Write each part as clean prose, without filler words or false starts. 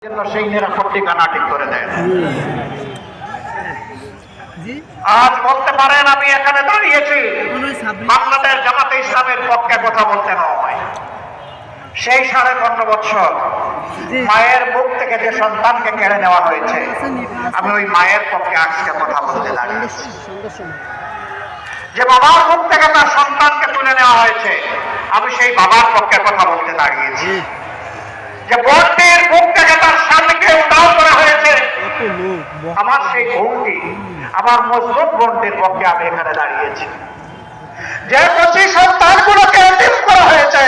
সেই নিরাপত্তি ঠিকানা ঠিক করে দেন। আজ বলতে পারেন আমি এখানে দাঁড়িয়েছি বাংলাদেশ জামাতে ইসলামের পক্ষে কথা বলতে নয়। সেই 15.5 বছর মায়ের মুখ থেকে যে সন্তানকে কেড়ে নেওয়া হয়েছে, আমি ওই মায়ের পক্ষে আজকে কথা বলতে দাঁড়িয়েছি। যে বাবার মুখ থেকে তার সন্তানকে তুলে নেওয়া হয়েছে, আমি সেই বাবার পক্ষে কথা বলতে দাঁড়িয়েছি। যে বোনটির মুখ থেকে তার স্বামীকে উদাও করা হয়েছে, আমার সেই বোনটি, আমার মজলুম বোনটির পক্ষে আমি এখানে দাঁড়িয়েছি। যে 25 সন্তানগুলোকে এতিম করা হয়েছে,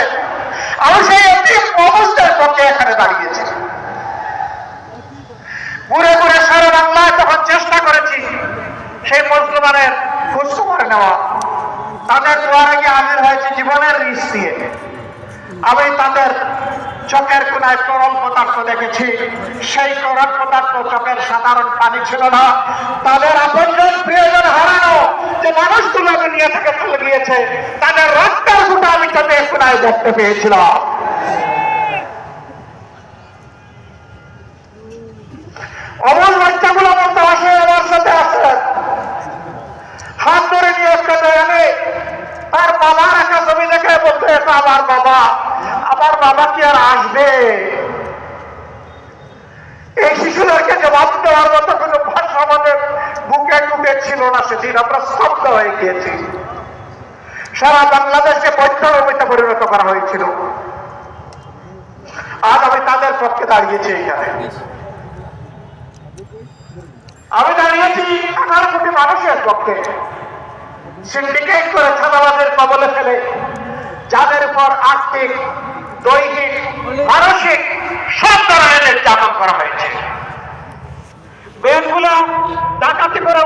আমি সেই এতিম অবস্থার পক্ষে এখানে দাঁড়িয়েছি। ঘুরে ঘুরে সারা বাংলায় তখন চেষ্টা করেছি সেই মজলুমানের খোঁজ খবর নেওয়া, তাদের দুয়ারে গিয়ে হাজির হয়েছে জীবনের রিস্ক দিয়ে। আমি তাদের চোখের কোনায় তরল পদার্থ দেখেছি, সেই তরল পদার্থ চোখের সাধারণ পানি ছিল না। তাদের আপনজন প্রিয়জন হারানো যে মানুষগুলো দুনিয়া থেকে চলে গিয়েছে, তাদের রক্তের ফুটা আমি চোখের কোনায় দেখতে পেয়েছিলাম। অমল বাচ্চাগুলো মতো আসে, আমার সাথে আসে, হাত ধরে নিয়ে আসতে এনে তার বাবার একটা ছবি দেখে বলতে, আমার বাবা, আমার বাবা কি আর আসবে? এই শিশুদেরকে জবাব দেওয়ার মতো কোনো ভাষা আমাদের বুকে টুকে ছিল না। সেদিন আমরা স্তব্ধ হয়ে গিয়েছি। সারা বাংলাদেশকে বৈঠভূমিতে পরিণত করা হয়েছিল। আজ আমি তাদের পক্ষে দাঁড়িয়েছি। এইখানে আমি দাঁড়িয়েছি 18 কোটি মানুষের পক্ষে, সিন্ডিকেট করে ছাত্রাবাদের কবলে ফেলে যাদের উপর আর্থিক, দৈহিক, মানসিক সব ধরনের নির্যাতন করা হয়েছে। ব্যাংকগুলো ডাকাতি করে